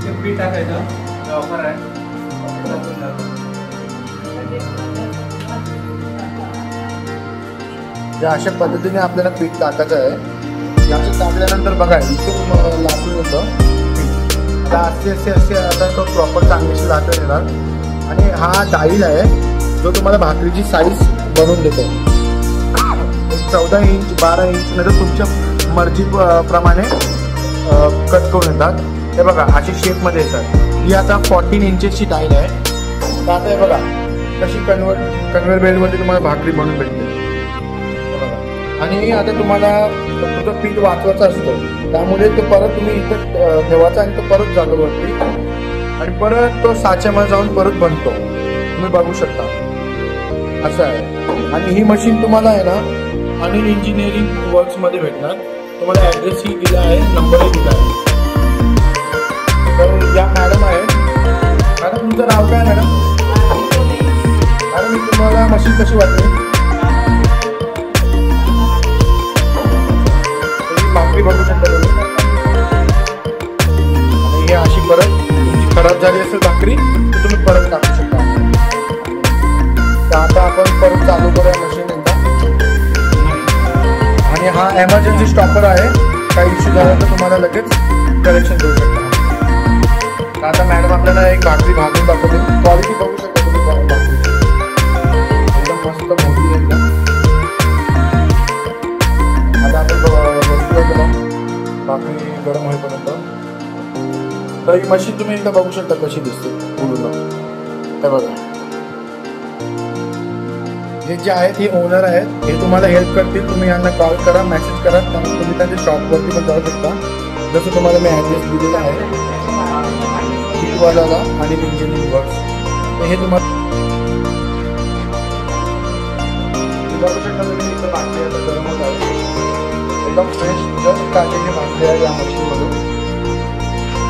पीठ टाकायचं ऑफर आहे. अशा पद्धतीने आपल्याला पीठ टाकायचं आहे. याचं टाकल्यानंतर बघा इथून लाटून होतं पीठ. आता असे आता तो प्रॉपर चांगलीशी लाटून येणार. आणि हा डाईल आहे जो तुम्हाला भाकरीची साईज बनवून देतो. 14 इंच 12 इंच नंतर तुमच्या मर्जी प्रमाणे कट करून येतात. हे बघा अशी शेपमध्ये येतात. ही आता 14 इंचेसची डाईल आहे. तर आता हे बघा कशी कन्व्हेअर बेल्टवरती तुम्हाला भाकरी बनवून भेटते. आणि आता तुम्हाला तुमचं पीठ वाचवायचं असतं त्यामुळे तो परत तुम्ही इथं ठेवायचा आणि तो परत जातो वरती आणि परत तो साच्यामध्ये जाऊन परत बनतो. तुम्ही बघू शकता असं आहे. आणि ही मशीन तुम्हाला आहे ना अनिल इंजिनिअरिंग वर्क्समध्ये भेटणार. तुम्हाला ॲड्रेसही दिला आहे, नंबरही दिला आहे. तर या मॅडम आहेत. मॅडम तुमचं नाव काय मॅडम? मॅडम मी तुम्हाला मशीन कशी वाटली? भाकरी बघू शकता तुम्ही. आणि हे अशी परत तुमची खराब झाली असेल भाकरी तर तुम्ही परत टाकू शकता. तर आता आपण परत चालू करूया मशीन एकदा. आणि हा एमर्जन्सी स्टॉपर आहे. काही इश्यू झाला तर तुम्हाला लगेच करेक्शन देऊ शकता. तर आता मॅडम आपल्याला एक भाकरी भाजून दाखवते. क्वालिटी बघू शकता तुम्ही भाकरीची. एकदम मस्त मोठी एकदम. आता आपण भाकरी गरम होईपर्यंत. तर ही मशीन तुम्ही एकदा बघू शकता कशी दिसते पूर्ण. हे बघा हे जे आहेत हे ओनर आहेत. हे तुम्हाला हेल्प करतील. तुम्ही यांना कॉल करा, मेसेज करा. त्यामुळे तुम्ही त्यांच्या शॉपवरती पण जाऊ शकता. जसं तुम्हाला मी ॲड्रेस दिलेला आहे वालाला आणि इंजिनिअरिंग वर्क्स. तर हे तुम्हाला बघू शकता तुम्ही. इथं भाकरी आता गरम होत आहे. एकदम फ्रेश जस्ट काढलेली भाकरी आहे या मशीनमधून.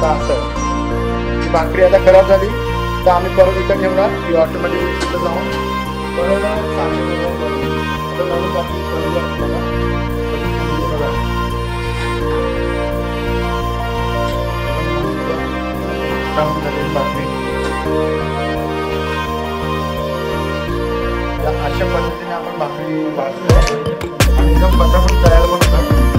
तर असं ही भाकरी आता खराब झाली तर आम्ही परत इथं ठेवणार. ही ऑटोमॅटिक इथं जाऊन परत भाकरी अशा पद्धतीने आपण भाकरी भाजतो आणि एकदम पटापट तयार पण होतात.